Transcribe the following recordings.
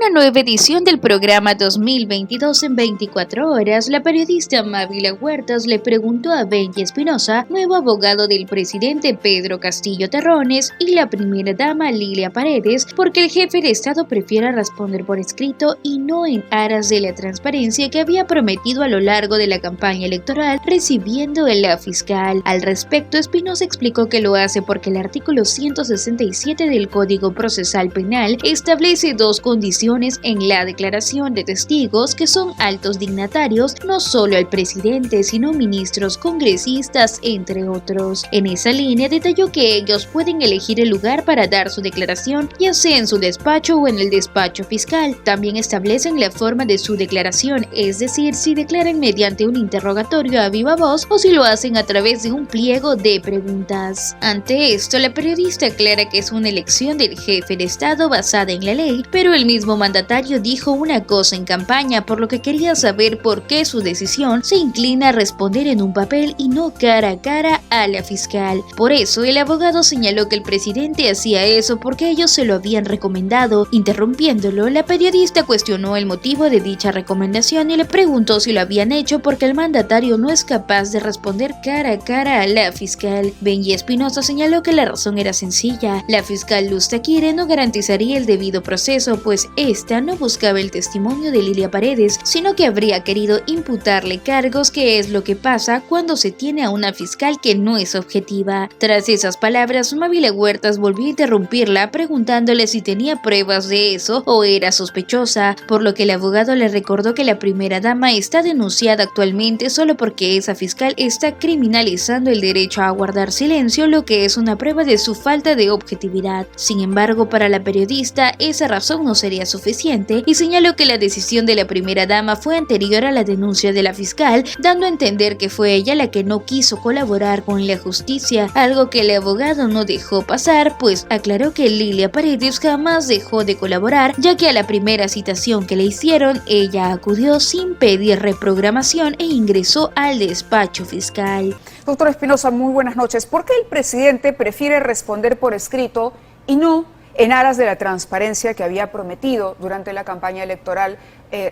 una nueva edición del programa 2022 en 24 horas, la periodista Mávila Huertas le preguntó a Benji Espinosa, nuevo abogado del presidente Pedro Castillo Terrones, y la primera dama Lilia Paredes, por qué el jefe de Estado prefiere responder por escrito y no en aras de la transparencia que había prometido a lo largo de la campaña electoral recibiendo en la fiscal. Al respecto, Espinosa explicó que lo hace porque el artículo 167 del Código Procesal Penal establece dos condiciones en la declaración de testigos que son altos dignatarios, no solo el presidente, sino ministros, congresistas, entre otros. En esa línea detalló que ellos pueden elegir el lugar para dar su declaración, ya sea en su despacho o en el despacho fiscal. También establecen la forma de su declaración, es decir, si declaran mediante un interrogatorio a viva voz o si lo hacen a través de un pliego de preguntas. Ante esto, la periodista aclara que es una elección del jefe de Estado basada en la ley, pero el mismo mandatario dijo una cosa en campaña, por lo que quería saber por qué su decisión se inclina a responder en un papel y no cara a cara a la fiscal. Por eso, el abogado señaló que el presidente hacía eso porque ellos se lo habían recomendado. Interrumpiéndolo, la periodista cuestionó el motivo de dicha recomendación y le preguntó si lo habían hecho porque el mandatario no es capaz de responder cara a cara a la fiscal. Benji Espinosa señaló que la razón era sencilla: la fiscal Luz Taquire no garantizaría el debido proceso, pues esta no buscaba el testimonio de Lilia Paredes, sino que habría querido imputarle cargos, que es lo que pasa cuando se tiene a una fiscal que no es objetiva. Tras esas palabras, Mávila Huertas volvió a interrumpirla preguntándole si tenía pruebas de eso o era sospechosa, por lo que el abogado le recordó que la primera dama está denunciada actualmente solo porque esa fiscal está criminalizando el derecho a guardar silencio, lo que es una prueba de su falta de objetividad. Sin embargo, para la periodista, esa razón no sería suficiente y señaló que la decisión de la primera dama fue anterior a la denuncia de la fiscal, dando a entender que fue ella la que no quiso colaborar con la justicia, algo que el abogado no dejó pasar, pues aclaró que Lilia Paredes jamás dejó de colaborar, ya que a la primera citación que le hicieron, ella acudió sin pedir reprogramación e ingresó al despacho fiscal. Doctor Espinosa, muy buenas noches. ¿Por qué el presidente prefiere responder por escrito y no en aras de la transparencia que había prometido durante la campaña electoral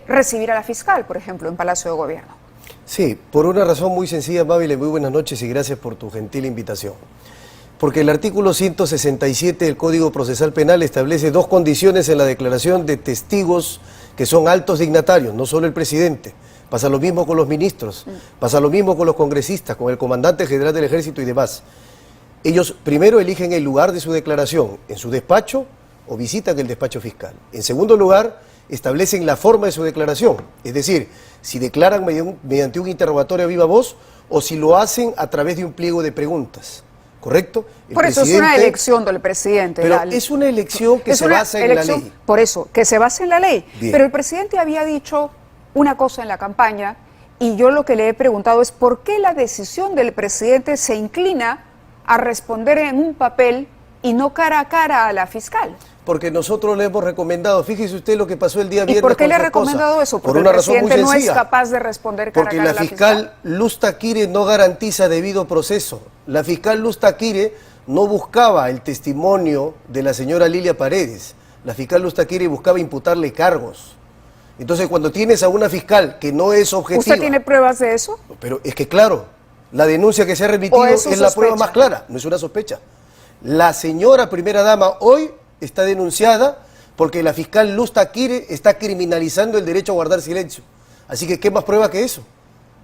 recibir a la fiscal, por ejemplo, en Palacio de Gobierno? Sí, por una razón muy sencilla, Mávila, muy buenas noches y gracias por tu gentil invitación. Porque el artículo 167 del Código Procesal Penal establece dos condiciones en la declaración de testigos que son altos dignatarios, no solo el presidente. Pasa lo mismo con los ministros, pasa lo mismo con los congresistas, con el comandante general del ejército y demás. Ellos primero eligen el lugar de su declaración, en su despacho o visitan el despacho fiscal. En segundo lugar, establecen la forma de su declaración, es decir, si declaran mediante un interrogatorio a viva voz o si lo hacen a través de un pliego de preguntas, ¿correcto? Por eso es una elección del presidente. Pero es una elección que se basa en la ley. Por eso, que se basa en la ley. Bien. Pero el presidente había dicho una cosa en la campaña y yo lo que le he preguntado es por qué la decisión del presidente se inclina a responder en un papel y no cara a cara a la fiscal. Porque nosotros le hemos recomendado, fíjese usted lo que pasó el día viernes. ¿Y por qué con le ha su esposa. recomendado eso? Porque por una razón muy el presidente sencilla. no es capaz de responder cara a cara a la fiscal. Porque la fiscal Luz Taquire no garantiza debido proceso. La fiscal Luz Taquire no buscaba el testimonio de la señora Lilia Paredes. La fiscal Luz Taquire buscaba imputarle cargos. Entonces, cuando tienes a una fiscal que no es objetiva... ¿Usted tiene pruebas de eso? Pero es que claro, la denuncia que se ha remitido es la prueba más clara, no es una sospecha. La señora primera dama hoy está denunciada porque la fiscal Luz Taquire está criminalizando el derecho a guardar silencio. Así que, ¿qué más prueba que eso?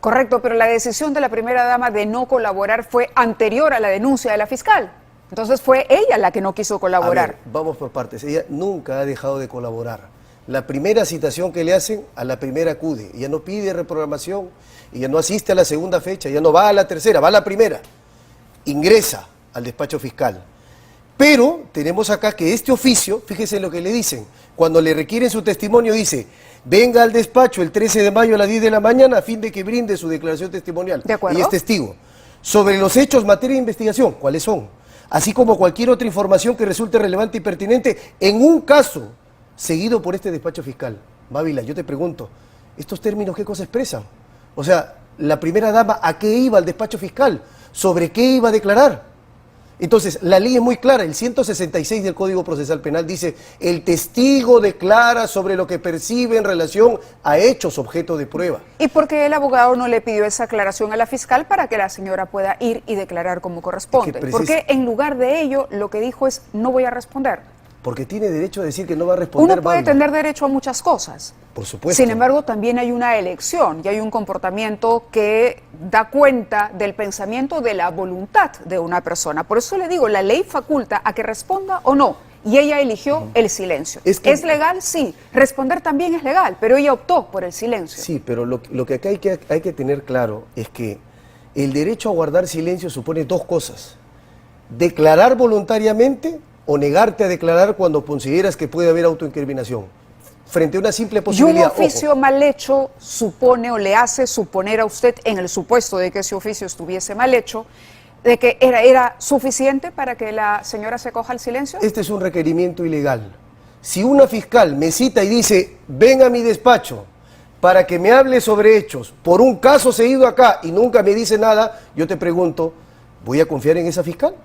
Correcto, pero la decisión de la primera dama de no colaborar fue anterior a la denuncia de la fiscal. Entonces fue ella la que no quiso colaborar. A ver, vamos por partes. Ella nunca ha dejado de colaborar. La primera citación que le hacen, a la primera acude. Ella no pide reprogramación, ella no asiste a la segunda fecha, ella no va a la tercera, va a la primera. Ingresa al despacho fiscal. Pero tenemos acá que este oficio, fíjese lo que le dicen, cuando le requieren su testimonio dice: venga al despacho el 13 de mayo a las 10 de la mañana a fin de que brinde su declaración testimonial. ¿De acuerdo? Y es testigo. Sobre los hechos materia de investigación, ¿cuáles son? Así como cualquier otra información que resulte relevante y pertinente en un caso seguido por este despacho fiscal. Mávila, yo te pregunto, ¿estos términos qué cosa expresan? O sea, la primera dama, ¿a qué iba al despacho fiscal? ¿Sobre qué iba a declarar? Entonces, la ley es muy clara, el 166 del Código Procesal Penal dice, el testigo declara sobre lo que percibe en relación a hechos objeto de prueba. ¿Y por qué el abogado no le pidió esa aclaración a la fiscal para que la señora pueda ir y declarar como corresponde? ¿Por qué en lugar de ello lo que dijo es no voy a responder? Porque tiene derecho a decir que no va a responder. Uno puede tener derecho a muchas cosas. Por supuesto. Sin embargo, también hay una elección y hay un comportamiento que da cuenta del pensamiento, de la voluntad de una persona. Por eso le digo, la ley faculta a que responda o no. Y ella eligió el silencio. ¿Es legal? Sí. Responder también es legal, pero ella optó por el silencio. Sí, pero lo que acá hay que tener claro es que el derecho a guardar silencio supone dos cosas. Declarar voluntariamente o negarte a declarar cuando consideras que puede haber autoincriminación. Frente a una simple posibilidad. Y un oficio mal hecho supone o le hace suponer a usted, en el supuesto de que ese oficio estuviese mal hecho, de que era suficiente para que la señora se coja el silencio. Este es un requerimiento ilegal. Si una fiscal me cita y dice, ven a mi despacho para que me hable sobre hechos por un caso seguido acá y nunca me dice nada, yo te pregunto, ¿voy a confiar en esa fiscal?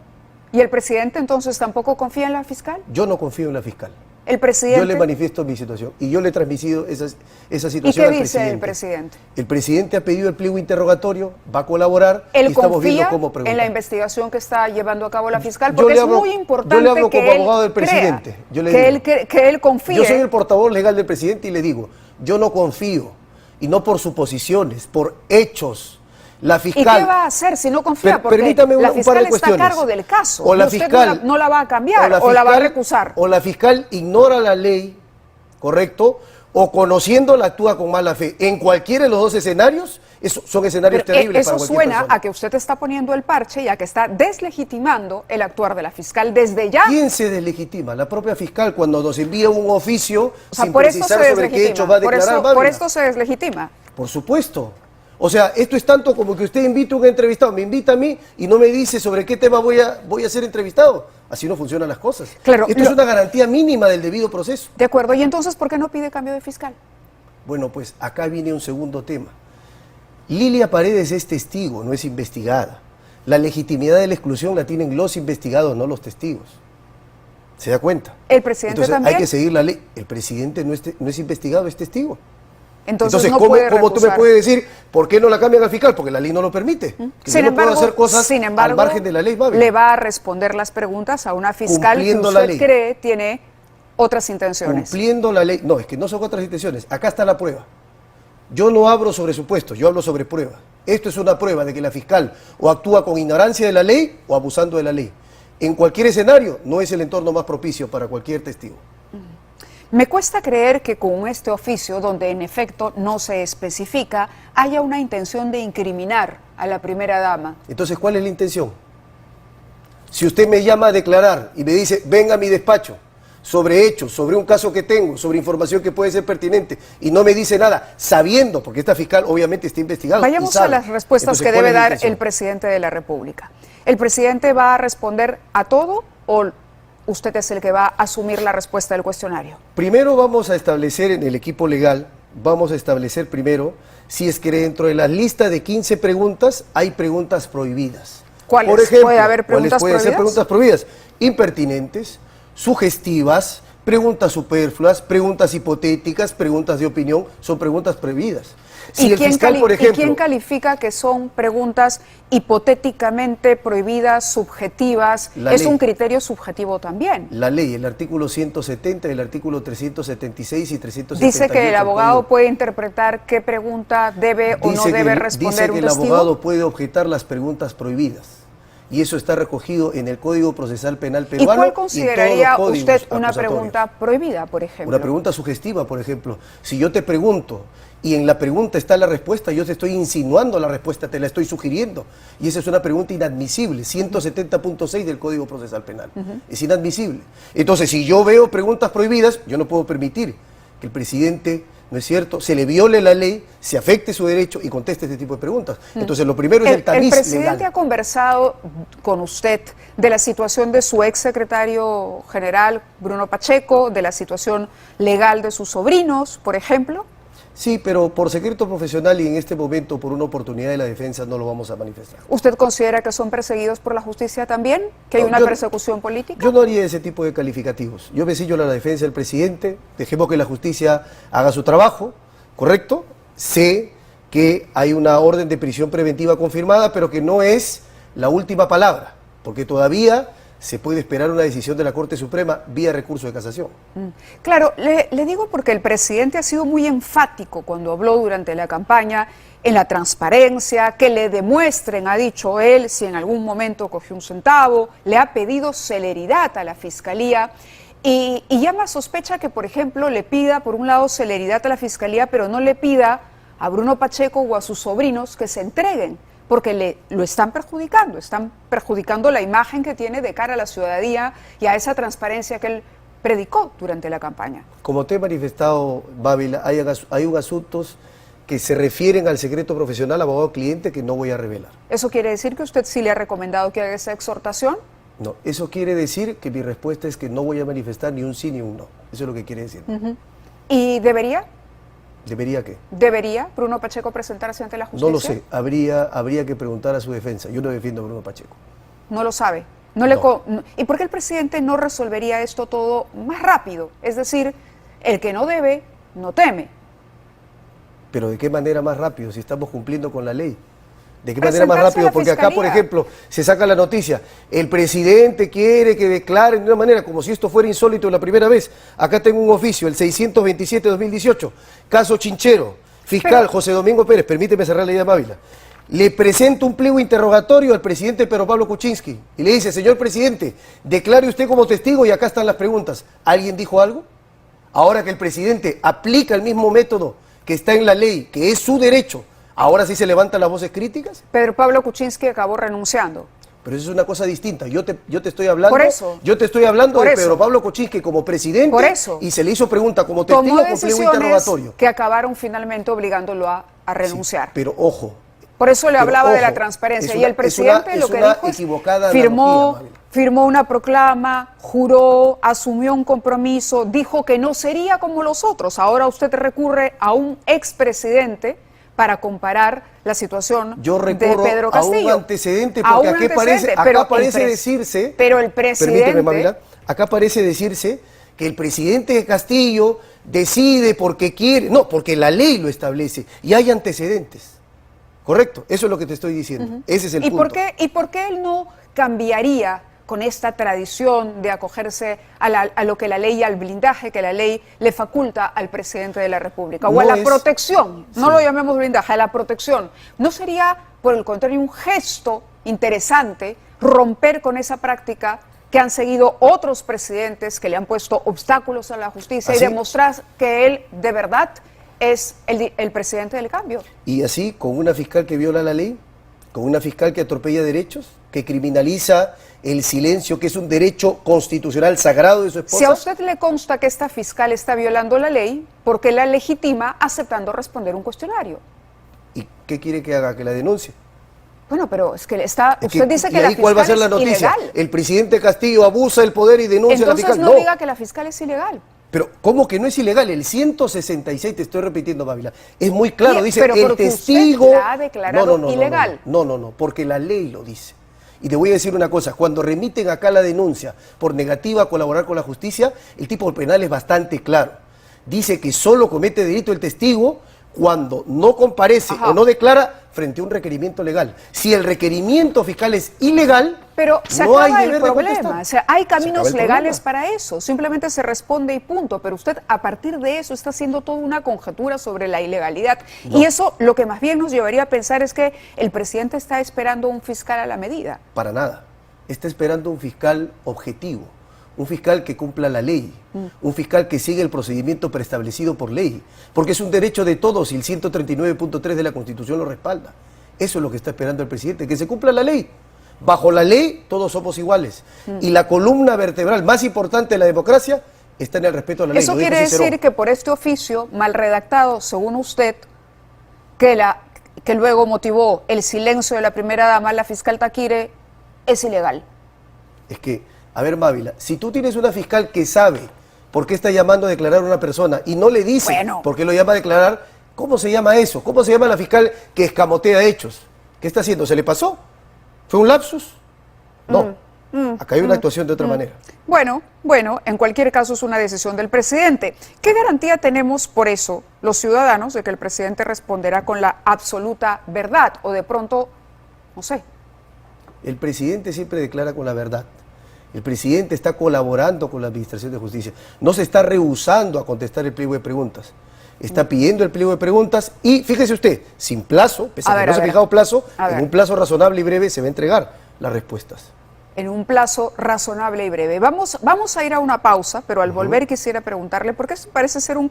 ¿Y el presidente entonces tampoco confía en la fiscal? Yo no confío en la fiscal. ¿El presidente? Yo le manifiesto mi situación y yo le he transmitido esa situación al presidente. ¿Y qué dice el presidente? El presidente ha pedido el pliego interrogatorio, va a colaborar y estamos viendo cómo preguntar. En la investigación que está llevando a cabo la fiscal, porque es muy importante yo le hablo como abogado del presidente. Que él confíe. Yo soy el portavoz legal del presidente y le digo, yo no confío, y no por suposiciones, por hechos. La fiscal, ¿y qué va a hacer si no confía? Porque la fiscal está a cargo del caso. O la fiscal no la va a cambiar o la va a recusar. O la fiscal ignora la ley, ¿correcto? O conociéndola actúa con mala fe. En cualquiera de los dos escenarios, son escenarios terribles para cualquier persona. Eso suena a que usted está poniendo el parche y a que está deslegitimando el actuar de la fiscal desde ya. ¿Quién se deslegitima? La propia fiscal cuando nos envía un oficio sin precisar sobre qué hechos va a declarar. Por esto se deslegitima. Por supuesto. O sea, esto es tanto como que usted invita a un entrevistado, me invita a mí y no me dice sobre qué tema voy a ser entrevistado. Así no funcionan las cosas. Claro, esto es una garantía mínima del debido proceso. De acuerdo, ¿y entonces por qué no pide cambio de fiscal? Bueno, pues acá viene un segundo tema. Lilia Paredes es testigo, no es investigada. La legitimidad de la exclusión la tienen los investigados, no los testigos. ¿Se da cuenta? El presidente Entonces, también. hay que seguir la ley. El presidente no es investigado, es testigo. Entonces no ¿cómo tú me puedes decir por qué no la cambian al fiscal? Porque la ley no lo permite. Que sin yo embargo, no puedo hacer cosas al margen de la ley, Babi. Le va a responder las preguntas a una fiscal que usted cree tiene otras intenciones. Cumpliendo la ley. No, es que no son otras intenciones. Acá está la prueba. Yo no hablo sobre supuestos, yo hablo sobre pruebas. Esto es una prueba de que la fiscal o actúa con ignorancia de la ley o abusando de la ley. En cualquier escenario no es el entorno más propicio para cualquier testigo. Me cuesta creer que con este oficio, donde en efecto no se especifica, haya una intención de incriminar a la primera dama. Entonces, ¿cuál es la intención? Si usted me llama a declarar y me dice, venga a mi despacho, sobre hechos, sobre un caso que tengo, sobre información que puede ser pertinente, y no me dice nada, sabiendo, porque esta fiscal obviamente está investigada. Vayamos a las respuestas que debe dar el presidente de la República. ¿El presidente va a responder a todo o usted es el que va a asumir la respuesta del cuestionario? Primero vamos a establecer en el equipo legal, vamos a establecer primero si es que dentro de la lista de 15 preguntas hay preguntas prohibidas. ¿Cuáles? Por ejemplo, ¿Puede haber preguntas ¿cuáles pueden ser preguntas prohibidas? Impertinentes, sugestivas, preguntas superfluas, preguntas hipotéticas, preguntas de opinión, son preguntas prohibidas. Si el fiscal, por ejemplo, ¿y quién califica que son preguntas hipotéticamente prohibidas, subjetivas? Es un criterio subjetivo también. La ley, el artículo 170, el artículo 376 y 378. Dice que el abogado puede interpretar qué pregunta debe o no debe responder un testigo. Dice que el abogado puede objetar las preguntas prohibidas. Y eso está recogido en el Código Procesal Penal peruano. ¿Y cuál consideraría usted una pregunta prohibida, por ejemplo? Una pregunta sugestiva, por ejemplo. Si yo te pregunto y en la pregunta está la respuesta, yo te estoy insinuando la respuesta, te la estoy sugiriendo. Y esa es una pregunta inadmisible, 170.6 del Código Procesal Penal. Es inadmisible. Entonces, si yo veo preguntas prohibidas, yo no puedo permitir que el presidente, ¿no es cierto?, se le viole la ley, se afecte su derecho y conteste este tipo de preguntas. Entonces, lo primero es el tamiz legal. ¿El presidente ha conversado con usted de la situación de su ex secretario general, Bruno Pacheco, de la situación legal de sus sobrinos, por ejemplo? Sí, pero por secreto profesional y en este momento por una oportunidad de la defensa no lo vamos a manifestar. ¿Usted considera que son perseguidos por la justicia también? ¿Que hay una persecución política? Yo no haría ese tipo de calificativos. Yo me sillo a la defensa del presidente, dejemos que la justicia haga su trabajo, ¿correcto? Sé que hay una orden de prisión preventiva confirmada, pero que no es la última palabra, porque todavía se puede esperar una decisión de la Corte Suprema vía recurso de casación. Claro, le digo porque el presidente ha sido muy enfático cuando habló durante la campaña en la transparencia, que le demuestren, ha dicho él, si en algún momento cogió un centavo, le ha pedido celeridad a la Fiscalía y llama sospecha que, por ejemplo, le pida, por un lado, celeridad a la Fiscalía, pero no le pida a Bruno Pacheco o a sus sobrinos que se entreguen, porque lo están perjudicando la imagen que tiene de cara a la ciudadanía y a esa transparencia que él predicó durante la campaña. Como te he manifestado, Bávila, hay un asuntos que se refieren al secreto profesional abogado-cliente que no voy a revelar. ¿Eso quiere decir que usted sí le ha recomendado que haga esa exhortación? No, eso quiere decir que mi respuesta es que no voy a manifestar ni un sí ni un no. Eso es lo que quiere decir. ¿Y debería? ¿Debería qué? ¿Debería Bruno Pacheco presentarse ante la justicia? No lo sé, habría que preguntar a su defensa. Yo no defiendo a Bruno Pacheco. No lo sabe. No. ¿Y por qué el presidente no resolvería esto todo más rápido? Es decir, el que no debe, no teme. ¿Pero de qué manera más rápido si estamos cumpliendo con la ley? ¿De qué manera más rápido? Porque acá, por ejemplo, se saca la noticia, el presidente quiere que declaren de una manera como si esto fuera insólito la primera vez. Acá tengo un oficio, el 627-2018, caso Chinchero, fiscal José Domingo Pérez, permíteme cerrar la idea, Bávila. Le presenta un pliego interrogatorio al presidente Pedro Pablo Kuczynski y le dice, señor presidente, declare usted como testigo y acá están las preguntas. ¿Alguien dijo algo? Ahora que el presidente aplica el mismo método que está en la ley, que es su derecho, ¿ahora sí se levantan las voces críticas? Pedro Pablo Kuczynski acabó renunciando. Pero eso es una cosa distinta. Yo te estoy hablando. Por eso. Yo te estoy hablando Por de eso. Pedro Pablo Kuczynski como presidente. Por eso. Y se le hizo pregunta como testigo Tomó con pliego decisiones interrogatorio. que acabaron finalmente obligándolo a renunciar. Sí, pero ojo. Por eso le Pero hablaba de la ojo, transparencia. es y el presidente lo que dijo es, firmó una proclama, juró, asumió un compromiso, dijo que no sería como los otros. Ahora usted recurre a un expresidente para comparar la situación de Pedro Castillo. A un antecedente, porque acá parece decirse, pero el presidente, permíteme, Mávila, acá parece decirse que el presidente Castillo decide porque quiere, no, porque la ley lo establece y hay antecedentes. Correcto, eso es lo que te estoy diciendo. Ese es el punto. ¿Y por qué él no cambiaría con esta tradición de acogerse a lo que la ley, al blindaje que la ley le faculta al presidente de la República? O a la protección, no lo llamemos blindaje, a la protección. ¿No sería, por el contrario, un gesto interesante romper con esa práctica que han seguido otros presidentes que le han puesto obstáculos a la justicia y demostrar que él de verdad es el presidente del cambio? Y así, con una fiscal que viola la ley, con una fiscal que atropella derechos, que criminaliza el silencio, que es un derecho constitucional sagrado de su esposa. Si a usted le consta que esta fiscal está violando la ley, ¿por qué la legitima aceptando responder un cuestionario? ¿Y qué quiere que haga? ¿Que la denuncie? Bueno, pero es que usted dice que ¿y la ahí cuál va a ser la fiscal es noticia? ilegal. El presidente Castillo abusa del poder y denuncia a la fiscal. Entonces no diga que la fiscal es ilegal. Pero, ¿cómo que no es ilegal? El 166, te estoy repitiendo, Bávila, es muy claro, dice pero el testigo... Usted la ha declarado ilegal. No, porque la ley lo dice. Y te voy a decir una cosa, cuando remiten acá la denuncia por negativa a colaborar con la justicia, el tipo penal es bastante claro. Dice que solo comete delito el testigo cuando no comparece o no declara frente a un requerimiento legal. Si el requerimiento fiscal es ilegal, pero se no acaba hay el deber de problema, contestar. o sea, hay caminos legales problema. para eso, simplemente se responde y punto, pero usted a partir de eso está haciendo toda una conjetura sobre la ilegalidad y eso lo que más bien nos llevaría a pensar es que el presidente está esperando un fiscal a la medida. Para nada, está esperando un fiscal objetivo, un fiscal que cumpla la ley, un fiscal que siga el procedimiento preestablecido por ley, porque es un derecho de todos y el 139.3 de la Constitución lo respalda. Eso es lo que está esperando el presidente, que se cumpla la ley. Bajo la ley todos somos iguales y la columna vertebral más importante de la democracia está en el respeto a la ley. Eso quiere decir que por este oficio mal redactado, según usted, que luego motivó el silencio de la primera dama, la fiscal Taquire, es ilegal. Es que, a ver, Mávila, si tú tienes una fiscal que sabe por qué está llamando a declarar a una persona y no le dice por qué lo llama a declarar, ¿Cómo se llama eso? ¿Cómo se llama la fiscal que escamotea hechos? ¿Qué está haciendo? ¿Se le pasó? ¿Fue un lapsus? No. Acá hay una actuación de otra manera. Bueno, en cualquier caso es una decisión del presidente. ¿Qué garantía tenemos por eso los ciudadanos de que el presidente responderá con la absoluta verdad? O de pronto, no sé. El presidente siempre declara con la verdad. El presidente está colaborando con la Administración de Justicia. No se está rehusando a contestar el pliego de preguntas. Está pidiendo el pliego de preguntas y, fíjese usted, sin plazo, pese a que no se ha fijado plazo, en un plazo razonable y breve se va a entregar las respuestas. En un plazo razonable y breve. Vamos a ir a una pausa, pero al volver quisiera preguntarle, porque esto parece ser un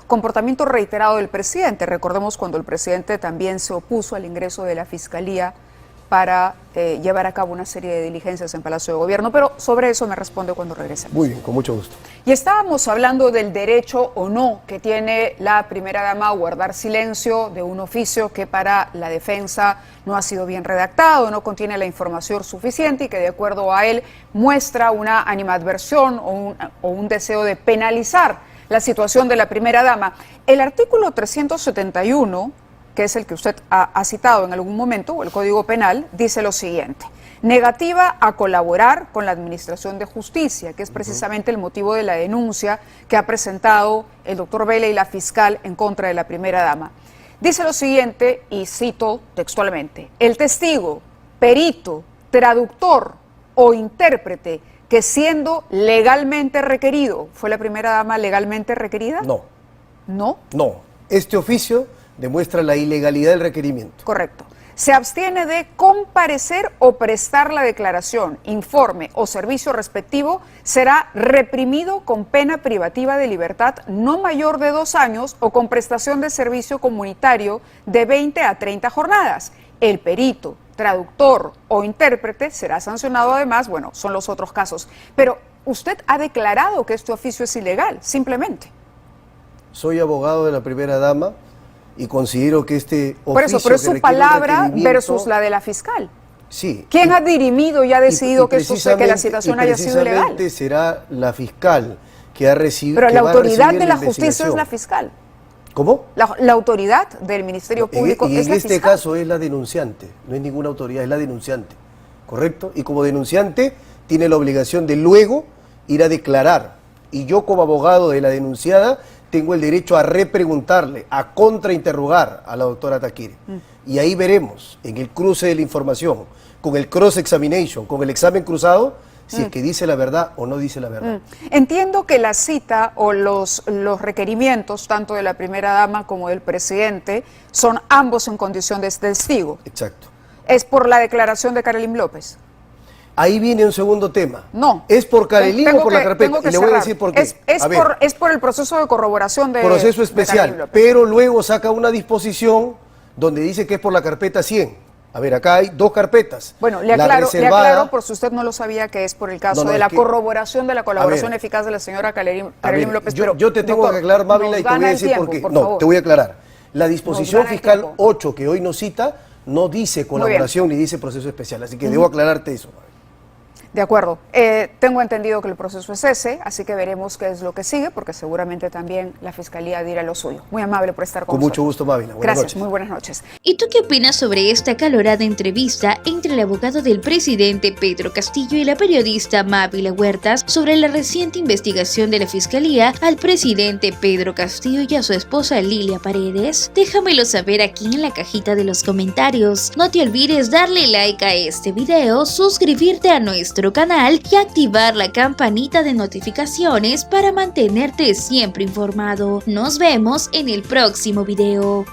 comportamiento reiterado del presidente. Recordemos cuando el presidente también se opuso al ingreso de la Fiscalía para llevar a cabo una serie de diligencias en Palacio de Gobierno, pero sobre eso me responde cuando regresemos. Muy bien, con mucho gusto. Y estábamos hablando del derecho o no que tiene la primera dama a guardar silencio de un oficio que para la defensa no ha sido bien redactado, no contiene la información suficiente y que de acuerdo a él muestra una animadversión o un deseo de penalizar la situación de la primera dama. El artículo 371, que es el que usted ha citado en algún momento, o el Código Penal, dice lo siguiente: negativa a colaborar con la Administración de Justicia, que es precisamente el motivo de la denuncia que ha presentado el doctor Vela y la fiscal en contra de la primera dama. Dice lo siguiente, y cito textualmente: el testigo, perito, traductor o intérprete que siendo legalmente requerido, ¿fue la primera dama legalmente requerida? No. ¿No? No. Este oficio demuestra la ilegalidad del requerimiento. Correcto. Se abstiene de comparecer o prestar la declaración, informe o servicio respectivo, será reprimido con pena privativa de libertad no mayor de 2 años o con prestación de servicio comunitario de 20 a 30 jornadas. El perito, traductor o intérprete será sancionado además, bueno, son los otros casos. Pero usted ha declarado que este oficio es ilegal, simplemente. Soy abogado de la primera dama y considero que este oficio... Por eso, pero es su palabra versus la de la fiscal. Sí. ¿Quién ha dirimido y ha decidido que la citación haya sido ilegal? Precisamente será la fiscal que ha recibido... Pero la autoridad de la justicia es la fiscal. ¿Cómo? La autoridad del Ministerio Público es la fiscal. En este caso es la denunciante, no es ninguna autoridad, es la denunciante, ¿correcto? Y como denunciante tiene la obligación de luego ir a declarar. Y yo como abogado de la denunciada tengo el derecho a repreguntarle, a contrainterrogar a la doctora Taquire. Y ahí veremos, en el cruce de la información, con el cross-examination, con el examen cruzado, si es que dice la verdad o no dice la verdad. Entiendo que la cita o los requerimientos, tanto de la primera dama como del presidente, son ambos en condición de testigo. Exacto. ¿Es por la declaración de Carolyn López? Ahí viene un segundo tema. No. ¿Es por Carolyn o por la carpeta? Y le voy a decir por qué. Es por el proceso de corroboración de proceso especial, de pero luego saca una disposición donde dice que es por la carpeta 100. A ver, acá hay 2 carpetas. Bueno, le aclaro, por si usted no lo sabía, que es por el caso de la corroboración de la colaboración eficaz de la señora Carolyn López. Yo te tengo que aclarar, Mávila, y te voy a decir por qué. No, te voy a aclarar. La disposición fiscal 8 que hoy nos cita no dice colaboración ni dice proceso especial, así que debo aclararte eso. De acuerdo. Tengo entendido que el proceso es ese, así que veremos qué es lo que sigue, porque seguramente también la Fiscalía dirá lo suyo. Muy amable por estar con nosotros. Con mucho gusto, Mávila. Gracias, muy buenas noches. ¿Y tú qué opinas sobre esta acalorada entrevista entre el abogado del presidente Pedro Castillo y la periodista Mávila Huertas sobre la reciente investigación de la Fiscalía al presidente Pedro Castillo y a su esposa Lilia Paredes? Déjamelo saber aquí en la cajita de los comentarios. No te olvides darle like a este video, suscribirte a nuestro canal y activar la campanita de notificaciones para mantenerte siempre informado. Nos vemos en el próximo video.